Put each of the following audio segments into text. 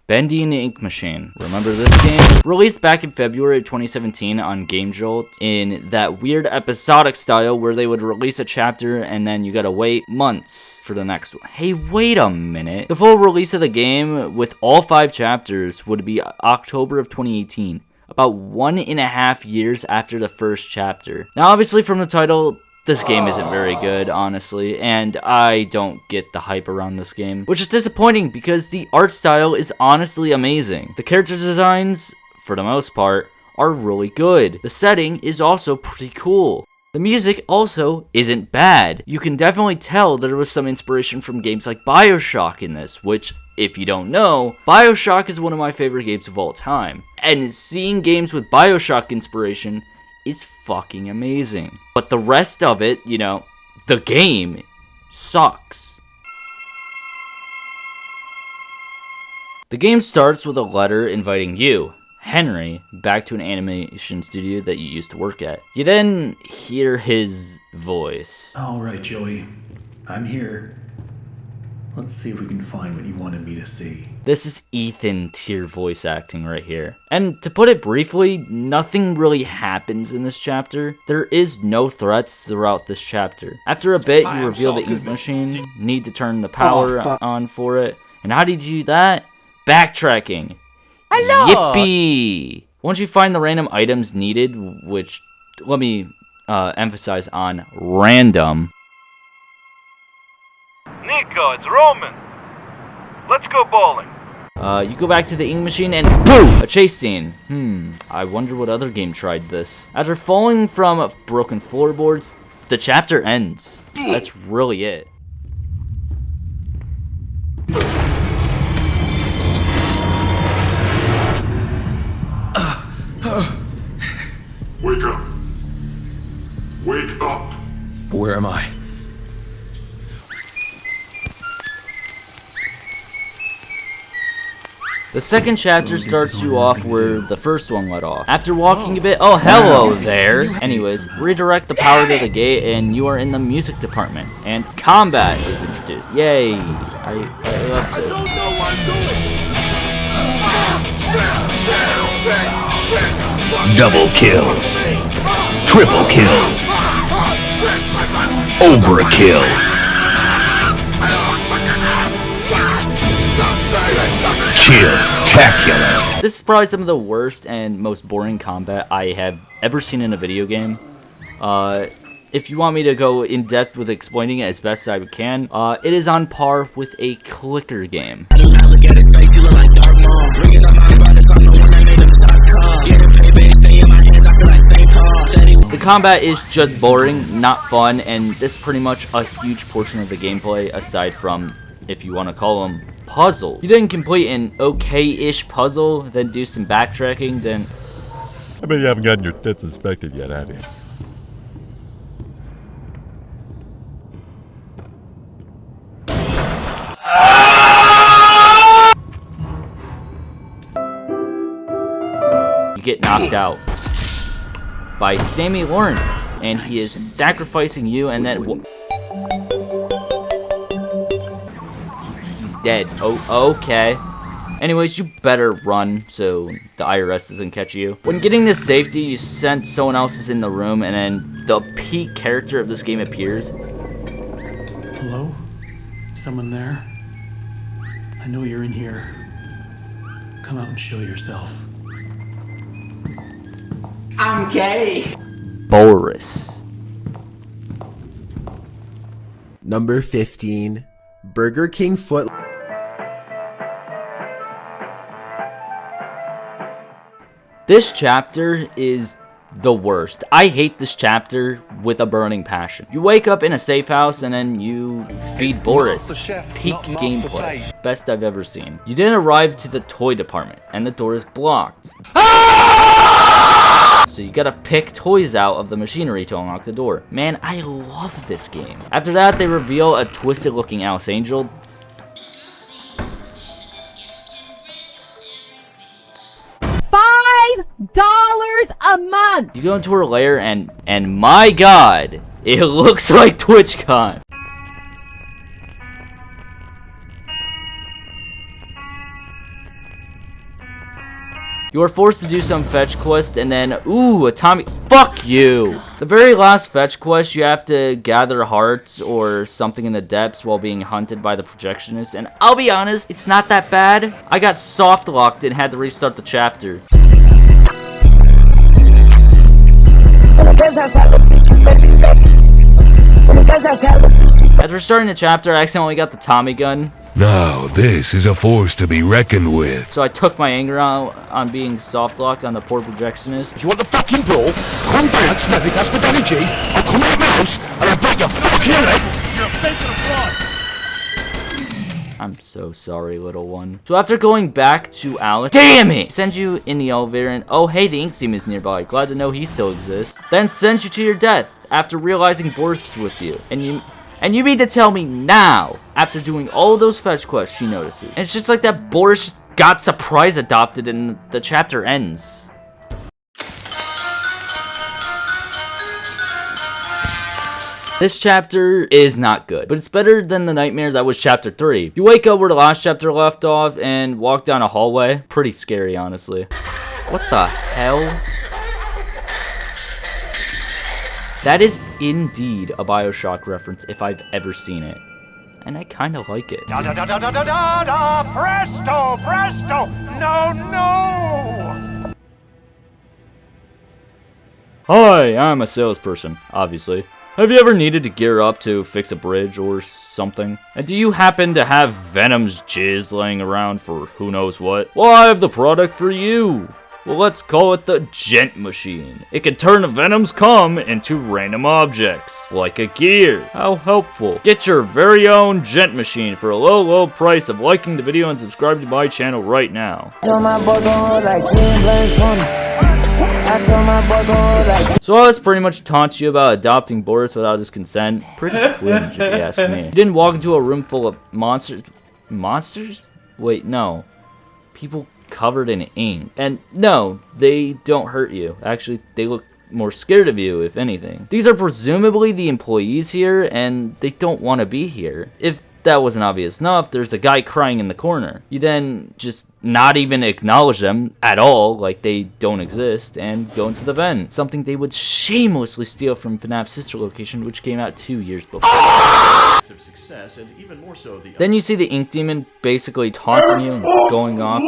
Bendy and the Ink Machine. Remember this game? Released back in February of 2017 on Game Jolt in that weird episodic style where they would release a chapter and then you gotta wait months for the next one. Hey, wait a minute. The full release of the game with all 5 chapters would be October of 2018. About 1.5 years after the first chapter. Now, obviously from the title, this game isn't very good, honestly, and I don't get the hype around this game, which is disappointing because the art style is honestly amazing. The character designs, for the most part, are really good. The setting is also pretty cool. The music also isn't bad. You can definitely tell there was some inspiration from games like BioShock in this, which, if you don't know, BioShock is one of my favorite games of all time. And seeing games with BioShock inspiration is fucking amazing. But the rest of it, you know, the game sucks. The game starts with a letter inviting you, Henry, back to an animation studio that you used to work at. You then hear his voice. Alright, Joey. I'm here. Let's see if we can find what you wanted me to see. This is Ethan tier voice acting right here. And to put it briefly, nothing really happens in this chapter. There is no threats throughout this chapter. After a bit, you reveal the ink machine, need to turn the power on for it. And how did you do that? Backtracking. Hello! Yippee! Once you find the random items needed, which, let me emphasize on random. Nico, it's Roman. Let's go bowling. You go back to the ink machine and boom! A chase scene. I wonder what other game tried this. After falling from broken floorboards, the chapter ends. That's really it. Wake up. Wake up. Where am I? The second chapter starts you off where the first one let off. After walking a bit, oh hello there! Anyways, redirect the power to the gate and you are in the music department. And combat is introduced. Yay! I love this. Don't know what I'm doing. Double kill. Triple kill. Overkill. Kill-tacular. This is probably some of the worst and most boring combat I have ever seen in a video game. If you want me to go in depth with explaining it as best I can, it is on par with a clicker game. The combat is just boring, not fun, and this is pretty much a huge portion of the gameplay aside from, if you want to call them, puzzle. You then complete an okay-ish puzzle, then do some backtracking, then... I bet you haven't gotten your tits inspected yet, have you? You get knocked out by Sammy Lawrence, and he is sacrificing you, and then... dead. Oh, okay. Anyways, you better run so the IRS doesn't catch you. When getting to safety, you sense someone else is in the room, and then the peak character of this game appears. Hello? Someone there? I know you're in here. Come out and show yourself. I'm gay. Boris. Number 15. Burger King foot. This chapter is the worst. I hate this chapter with a burning passion. You wake up in a safe house and then you feed Boris. Peak gameplay. Best I've ever seen. You then arrive to the toy department and the door is blocked. So you gotta pick toys out of the machinery to unlock the door. Man, I love this game. After that, they reveal a twisted looking Alice Angel. $5 a month! You go into her lair and my god, it looks like TwitchCon. You are forced to do some fetch quest, and then, ooh, a Tommy. Fuck you! The very last fetch quest, you have to gather hearts or something in the depths while being hunted by the projectionist, and I'll be honest, it's not that bad. I got soft locked and had to restart the chapter. After starting the chapter, I accidentally got the Tommy gun. Now, this is a force to be reckoned with. So I took my anger out on being soft locked on the poor projectionist. You want the fucking brawl? Come dance, nothing that's with energy. I'll come out of my house and I'll break your fucking leg. You're a fake of fraud. I'm so sorry, little one. So after going back to Alice, damn it! Sends you in the elevator and, oh hey, the Ink Demon is nearby. Glad to know he still exists. Then sends you to your death after realizing Boris is with you. And you mean to tell me now, after doing all those fetch quests, she notices. And it's just like that Boris just got surprise adopted and the chapter ends. This chapter is not good, but it's better than the nightmare that was chapter 3. You wake up where the last chapter left off and walk down a hallway. Pretty scary, honestly. What the hell? That is indeed a BioShock reference if I've ever seen it. And I kind of like it. Da da da da da da da da! Presto, presto! No, no! Hi, I'm a salesperson, obviously. Have you ever needed to gear up to fix a bridge or something? And do you happen to have Venom's jizz laying around for who knows what? Well, I have the product for you. Well, let's call it the Gent Machine. It can turn Venom's cum into random objects, like a gear. How helpful. Get your very own Gent Machine for a low, low price of liking the video and subscribe to my channel right now. So let's pretty much taunt you about adopting Boris without his consent. Pretty cringe, if you ask me. You didn't walk into a room full of monsters. Monsters? Wait, no. People covered in ink. And no, they don't hurt you. Actually, they look more scared of you, if anything. These are presumably the employees here, and they don't want to be here. If that wasn't obvious enough, there's a guy crying in the corner. You then just not even acknowledge them at all, like they don't exist, and go into the vent. Something they would shamelessly steal from FNAF's sister location, which came out 2 years before. Success, and even more so the Then you see the Ink Demon basically taunting you and going off to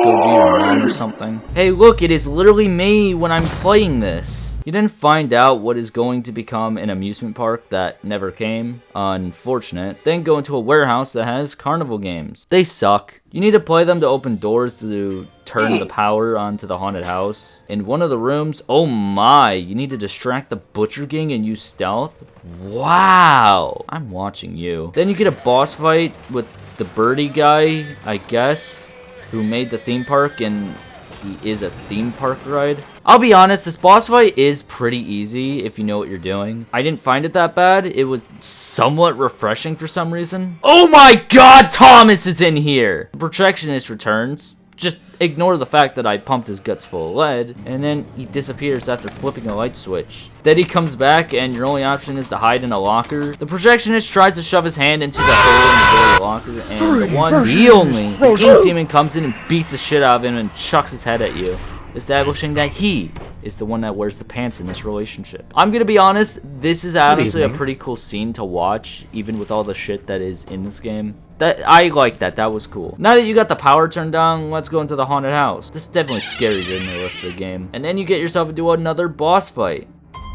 go do your mom or something. Hey look, it is literally me when I'm playing this. You didn't find out what is going to become an amusement park that never came. Unfortunate. Then go into a warehouse that has carnival games. They suck. You need to play them to open doors to turn the power onto the haunted house. In one of the rooms, oh my, you need to distract the Butcher Gang and use stealth? Wow. I'm watching you. Then you get a boss fight with the birdie guy, I guess, who made the theme park, and he is a theme park ride. I'll be honest, this boss fight is pretty easy if you know what you're doing. I didn't find it that bad. It was somewhat refreshing for some reason. Oh my god, Thomas is in here! The projectionist returns. Just ignore the fact that I pumped his guts full of lead, and then he disappears after flipping a light switch. Then he comes back, and your only option is to hide in a locker. The projectionist tries to shove his hand into the hole in the door of the locker, and the only Ink Demon comes in and beats the shit out of him and chucks his head at you, establishing that he is the one that wears the pants in this relationship. I'm gonna be honest, this is honestly a pretty cool scene to watch, even with all the shit that is in this game. I like that. That was cool. Now that you got the power turned on, let's go into the haunted house. This is definitely scarier than the rest of the game. And then you get yourself into another boss fight.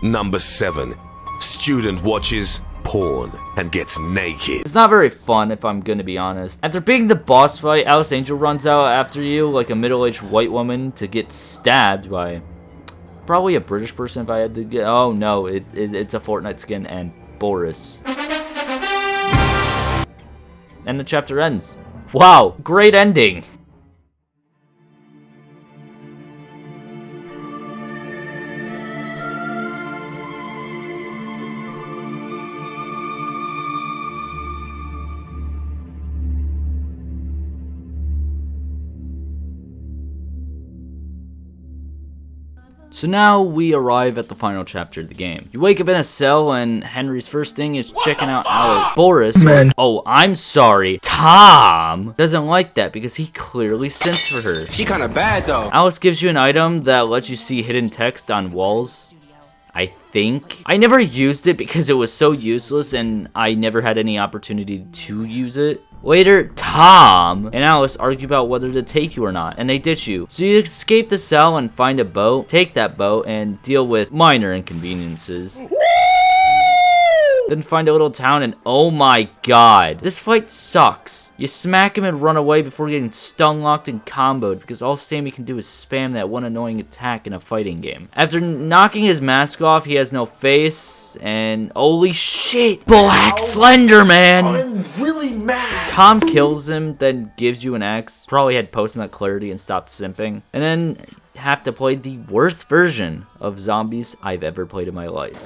Number 7. Student watches porn and gets naked. It's not very fun, if I'm gonna be honest. After beating the boss fight, Alice Angel runs out after you like a middle-aged white woman to get stabbed by probably a British person if I had to get. Oh no, it's a Fortnite skin and Boris. And the chapter ends. Wow, great ending. So now we arrive at the final chapter of the game. You wake up in a cell and Henry's first thing is checking out Alice. Boris, oh, I'm sorry, Tom, doesn't like that because he clearly sent for her. She kinda bad though. Alice gives you an item that lets you see hidden text on walls. I think. I never used it because it was so useless and I never had any opportunity to use it. Later, Tom and Alice argue about whether to take you or not, and they ditch you. So you escape the cell and find a boat, take that boat, and deal with minor inconveniences. Then find a little town and oh my god, this fight sucks. You smack him and run away before getting stun locked and comboed because all Sammy can do is spam that one annoying attack in a fighting game. After knocking his mask off, he has no face and holy shit, Black Slender Man. I'm really mad. Tom kills him, then gives you an X. Probably had post-nut clarity and stopped simping. And then have to play the worst version of zombies I've ever played in my life.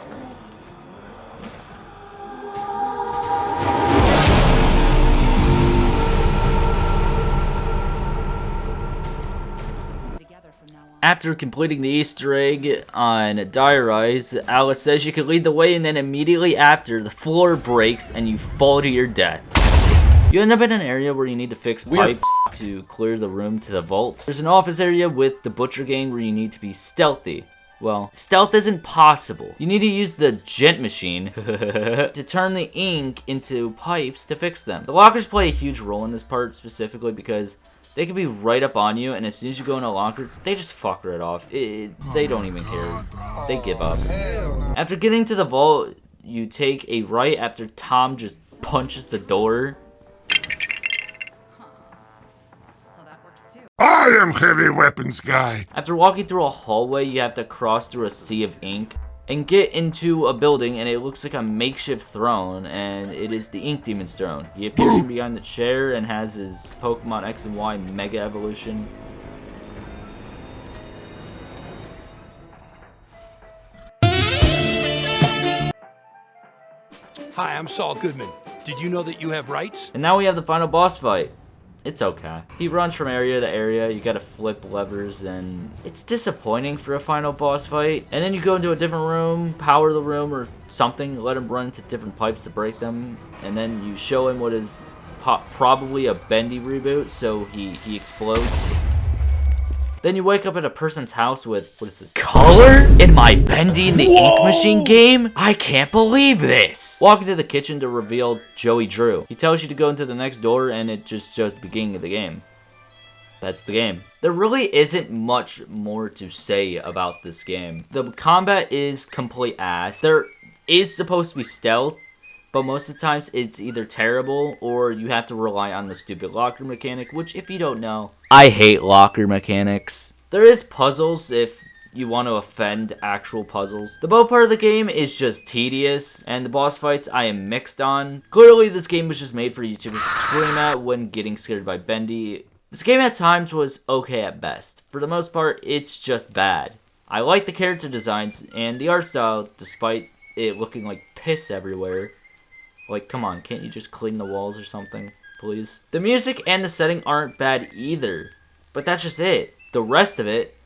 After completing the Easter egg on Diarize, Alice says you can lead the way and then immediately after, the floor breaks and you fall to your death. You end up in an area where you need to fix pipes to clear the room to the vault. There's an office area with the Butcher Gang where you need to be stealthy. Well, stealth isn't possible. You need to use the gent machine to turn the ink into pipes to fix them. The lockers play a huge role in this part specifically because they could be right up on you, and as soon as you go in a locker, they just fuck right off. They don't even care. They give up. After getting to the vault, you take a right after Tom just punches the door. I am heavy weapons guy. After walking through a hallway, you have to cross through a sea of ink and get into a building, and it looks like a makeshift throne, and it is the Ink Demon's throne. He appears from behind the chair and has his Pokemon X and Y Mega Evolution. Hi, I'm Saul Goodman. Did you know that you have rights? And now we have the final boss fight. It's okay. He runs from area to area, you gotta flip levers, and it's disappointing for a final boss fight. And then you go into a different room, power the room or something, let him run into different pipes to break them, and then you show him what is probably a Bendy reboot, so he explodes. Then you wake up at a person's house with, what is this, color? In my Bendy in the Ink Machine game? I can't believe this! Walk into the kitchen to reveal Joey Drew. He tells you to go into the next door and it just shows the beginning of the game. That's the game. There really isn't much more to say about this game. The combat is complete ass. There is supposed to be stealth, but most of the times it's either terrible or you have to rely on the stupid locker mechanic, which if you don't know, I hate locker mechanics. There is puzzles if you want to offend actual puzzles. The boat part of the game is just tedious, and the boss fights I am mixed on. Clearly this game was just made for YouTubers to scream at when getting scared by Bendy. This game at times was okay at best. For the most part, it's just bad. I like the character designs and the art style despite it looking like piss everywhere. Like, come on, can't you just clean the walls or something, please? The music and the setting aren't bad either, but that's just it. The rest of it,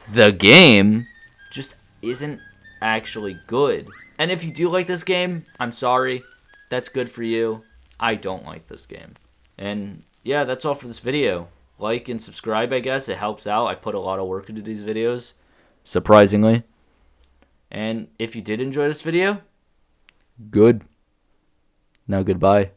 the game, just isn't actually good. And if you do like this game, I'm sorry. That's good for you. I don't like this game. And yeah, that's all for this video. Like and subscribe, I guess. It helps out. I put a lot of work into these videos, surprisingly. And if you did enjoy this video, good. Now goodbye.